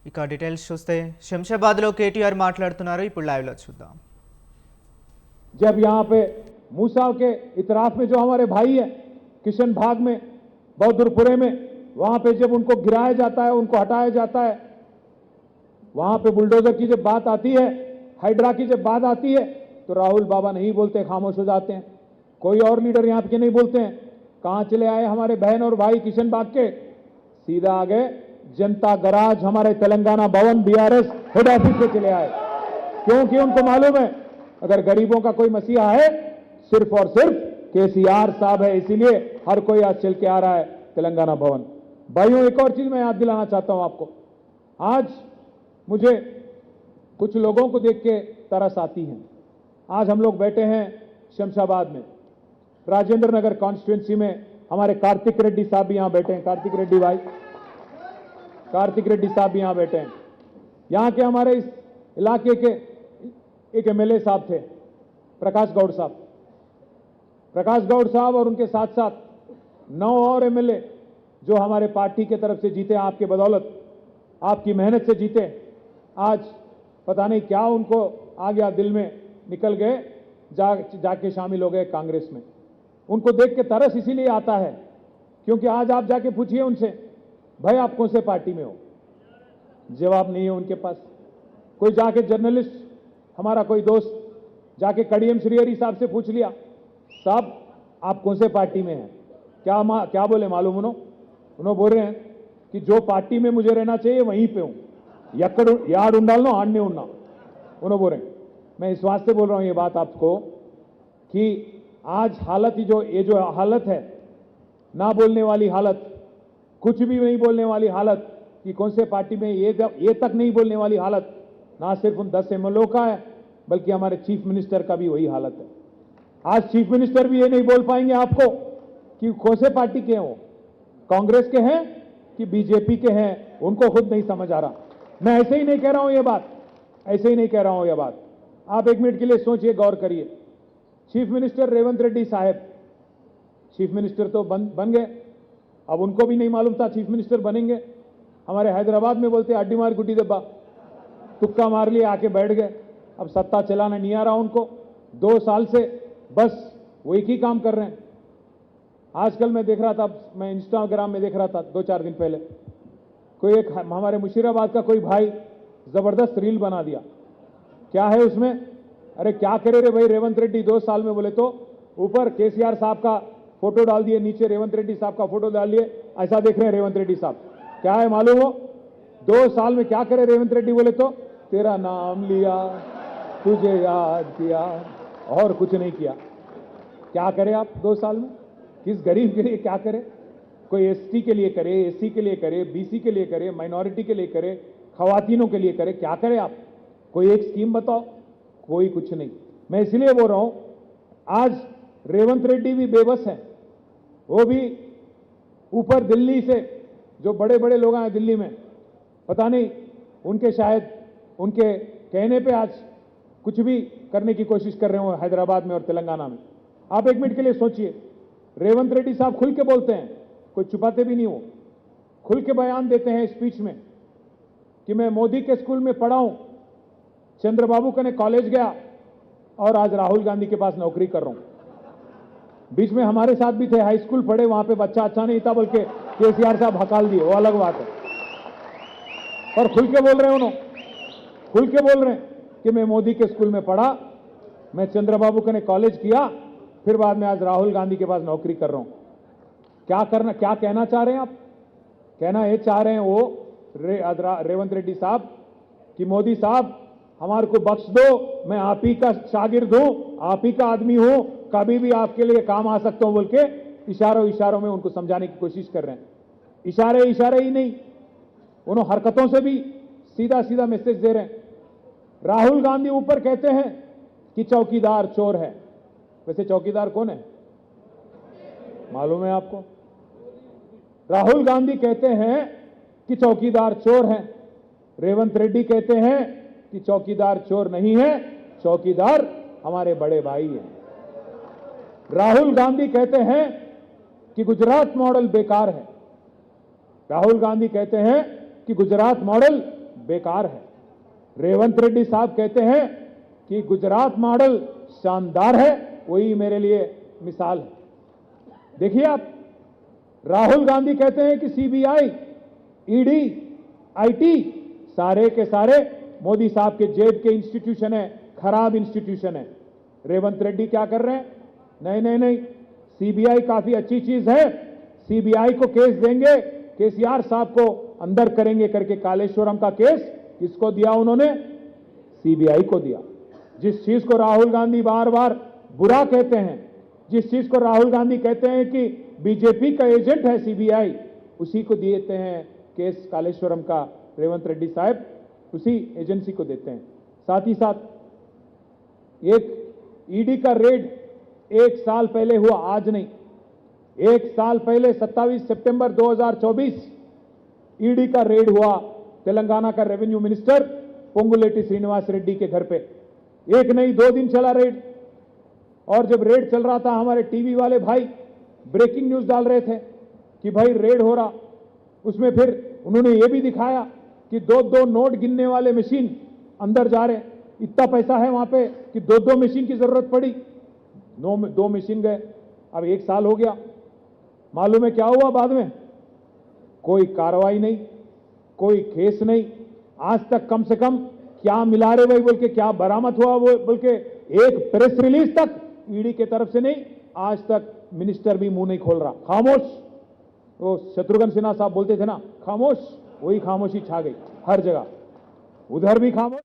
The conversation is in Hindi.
ఇక డీటెయిల్స్ చూస్తే శంషాబాద్లో కేటీఆర్ మాట్లాడుతున్నారు. ఇప్పుడు లైవ్లో చూద్దాం. जब यहाँ पे मूसा के इतराफ में जो हमारे भाई है किशन भाग में बहादुरपुरे में, वहां पे जब उनको गिराया जाता है, उनको हटाया जाता है, वहां पे बुलडोजर की जब बात आती है, हाइड्रा की जब बात आती है, तो राहुल बाबा नहीं बोलते, खामोश हो जाते हैं. कोई और लीडर यहाँ के नहीं बोलते हैं. कहां चले आए हमारे बहन और भाई किशन बाग के? सीधा आ गए जनता गराज, हमारे तेलंगाना भवन बीआरएस हेड ऑफिस से चले आए. क्योंकि उनको मालूम है अगर गरीबों का कोई मसीहा है सिर्फ और सिर्फ केसीआर साहब है, इसीलिए हर कोई आज चल के आ रहा है तेलंगाना भवन. भाइयों, एक और चीज मैं याद दिलाना चाहता हूं आपको. आज मुझे कुछ लोगों को देख के तरस आती है. आज हम लोग बैठे हैं शमशाबाद में, राजेंद्र नगर कॉन्स्टिट्यूंसी में. हमारे कार्तिक रेड्डी साहब भी यहां बैठे हैं. कार्तिक रेड्डी भाई, कार्तिक रेड्डी साहब भी यहां बैठे हैं. यहां के हमारे इस इलाके के एक एमएलए साहब थे, प्रकाश गौड़ साहब. प्रकाश गौड़ साहब और उनके साथ साथ 9 और एमएलए जो हमारे पार्टी के तरफ से जीते, आपके बदौलत, आपकी मेहनत से जीते. आज पता नहीं क्या उनको आ गया दिल में, निकल गए, जाके शामिल हो गए कांग्रेस में. उनको देख के तरस इसीलिए आता है क्योंकि आज आप जाके पूछिए उनसे, भाई आप कौन से पार्टी में हो? जवाब नहीं है उनके पास. कोई जाके जर्नलिस्ट, हमारा कोई दोस्त जाके कड़ियम श्रीहरि साहब से पूछ लिया, साहब आप कौन से पार्टी में हैं? क्या बोले मालूम? उन्होंने बोल रहे हैं कि जो पार्टी में मुझे रहना चाहिए वहीं पे हूं, यार उंडालनो आड़ने उड़ना. उन्होंने बोल रहे हैं. मैं इस वास्ते बोल रहा हूं ये बात आपको कि आज हालत ही ये जो हालत है, ना बोलने वाली हालत, कुछ भी नहीं बोलने वाली हालत, कि कौन से पार्टी में ये तक नहीं बोलने वाली हालत, ना सिर्फ उन 10 एमएलए का है बल्कि हमारे चीफ मिनिस्टर का भी वही हालत है. आज चीफ मिनिस्टर भी ये नहीं बोल पाएंगे आपको कि कौन से पार्टी के हो, कांग्रेस के हैं कि बीजेपी के हैं, उनको खुद नहीं समझ आ रहा. मैं ऐसे ही नहीं कह रहा हूं ये बात, ऐसे ही नहीं कह रहा हूं ये बात. आप एक मिनट के लिए सोचिए, गौर करिए. चीफ मिनिस्टर रेवंत रेड्डी साहब चीफ मिनिस्टर तो बन गए. अब उनको भी नहीं मालूम था चीफ मिनिस्टर बनेंगे. हमारे हैदराबाद में बोलते अड्डी मार गुड्डी दब्बा, तुक्का मार लिए, आके बैठ गए. अब सत्ता चलाना नहीं आ रहा उनको. 2 साल से बस वो एक ही काम कर रहे हैं. आजकल मैं देख रहा था, मैं इंस्टाग्राम में देख रहा था 2-4 दिन पहले, कोई एक हमारे मुशीराबाद का कोई भाई जबरदस्त रील बना दिया. क्या है उसमें? अरे क्या करे रे भाई रेवंत रेड्डी 2 साल में, बोले तो ऊपर केसीआर साहब का फोटो डाल दिए, नीचे रेवंत रेड्डी साहब का फोटो डाल दिए, ऐसा देख रहे हैं रेवंत रेड्डी साहब. क्या है मालूम हो 2 साल में क्या करे रेवंत रेड्डी? बोले तो तेरा नाम लिया, तुझे याद किया, और कुछ नहीं किया. क्या करे आप 2 साल में? किस गरीब के लिए क्या करे? कोई एसटी के लिए करे, एससी के लिए करे, बीसी के लिए करे, माइनॉरिटी के लिए करे, खवातीनों के लिए करे, क्या करे आप? कोई एक स्कीम बताओ. कोई कुछ नहीं. मैं इसलिए बोल रहा हूं आज रेवंत रेड्डी भी बेबस है. वो भी ऊपर दिल्ली से जो बड़े बड़े लोग आए दिल्ली में, पता नहीं उनके शायद उनके कहने पे आज कुछ भी करने की कोशिश कर रहे हो हैदराबाद में और तेलंगाना में. आप एक मिनट के लिए सोचिए. रेवंत रेड्डी साहब खुल के बोलते हैं, कोई छुपाते भी नहीं हो, खुल के बयान देते हैं स्पीच में कि मैं मोदी के स्कूल में पढ़ा हूं, चंद्रबाबू कने कॉलेज गया और आज राहुल गांधी के पास नौकरी कर रहा हूं. बीच में हमारे साथ भी थे, हाई स्कूल पढ़े, वहां पे बच्चा अच्छा नहीं था बोल के केसीआर साहब हकाल दिए, वो अलग बात है. पर खुल के बोल रहे हैं उन्होंने, खुल के बोल रहे हैं कि मैं मोदी के स्कूल में पढ़ा, मैं चंद्रबाबू कने कॉलेज किया, फिर बाद में आज राहुल गांधी के पास नौकरी कर रहा हूं. क्या कहना चाह रहे हैं आप? कहना ये चाह रहे हैं वो रेवंत रेड्डी साहब कि मोदी साहब हमारे को बख्श दो, मैं आप ही का शागिर्द हूं, आप ही का आदमी हूं, कभी भी आपके लिए काम आ सकता हूं बोल के इशारों में उनको समझाने की कोशिश कर रहे हैं. इशारे ही नहीं, उन्होंने हरकतों से भी सीधा मैसेज दे रहे हैं. राहुल गांधी ऊपर कहते हैं कि चौकीदार चोर है. वैसे चौकीदार कौन है मालूम है आपको? राहुल गांधी कहते हैं कि चौकीदार चोर हैं. रेवंत रेड्डी कहते हैं कि चौकीदार चोर नहीं है, चौकीदार हमारे बड़े भाई हैं. राहुल गांधी कहते हैं कि गुजरात मॉडल बेकार है. राहुल गांधी कहते हैं कि गुजरात मॉडल बेकार है। रेवंत रेड्डी साहब कहते हैं कि गुजरात मॉडल शानदार है, वही मेरे लिए मिसाल है। देखिए आप, राहुल गांधी कहते हैं कि सीबीआई, ईडी, आईटी सारे के सारे मोदी साहब के जेब के इंस्टीट्यूशन है, खराब इंस्टीट्यूशन है। रेवंत रेड्डी क्या कर रहे हैं? नहीं नहीं नहीं, सीबीआई काफी अच्छी चीज है, सीबीआई को केस देंगे, केसीआर साहब को अंदर करेंगे करके कालेश्वरम का केस किसको दिया उन्होंने? सीबीआई को दिया। जिस चीज को राहुल गांधी बार बार बुरा कहते हैं, जिस चीज को राहुल गांधी कहते हैं कि बीजेपी का एजेंट है सीबीआई, उसी को देते हैं केस कालेश्वरम का। रेवंत रेड्डी साहब उसी एजेंसी को देते हैं। साथ ही साथ एक ईडी का रेड 1 साल पहले हुआ, आज नहीं, 1 साल पहले 27 सितंबर 2024 ईडी का रेड हुआ तेलंगाना का रेवेन्यू मिनिस्टर पोंगुलेटी श्रीनिवास रेड्डी के घर पे। 1 नहीं 2 दिन चला रेड। और जब रेड चल रहा था, हमारे टीवी वाले भाई ब्रेकिंग न्यूज डाल रहे थे कि भाई रेड हो रहा। उसमें फिर उन्होंने ये भी दिखाया कि 2-2 नोट गिनने वाले मशीन अंदर जा रहे। इतना पैसा है वहां पे कि 2-2 मशीन की जरूरत पड़ी। 2 मशीन गए। अब 1 साल हो गया। मालूम है क्या हुआ बाद में? कोई कार्रवाई नहीं, कोई केस नहीं। आज तक कम से कम क्या मिला रहे भाई बोल के, क्या बरामद हुआ वो बोल के एक प्रेस रिलीज तक ईडी के तरफ से नहीं। आज तक मिनिस्टर भी मुंह नहीं खोल रहा, खामोश। वो शत्रुघ्न सिन्हा साहब बोलते थे ना, खामोश, वही खामोशी छा गई हर जगह, उधर भी खामोश।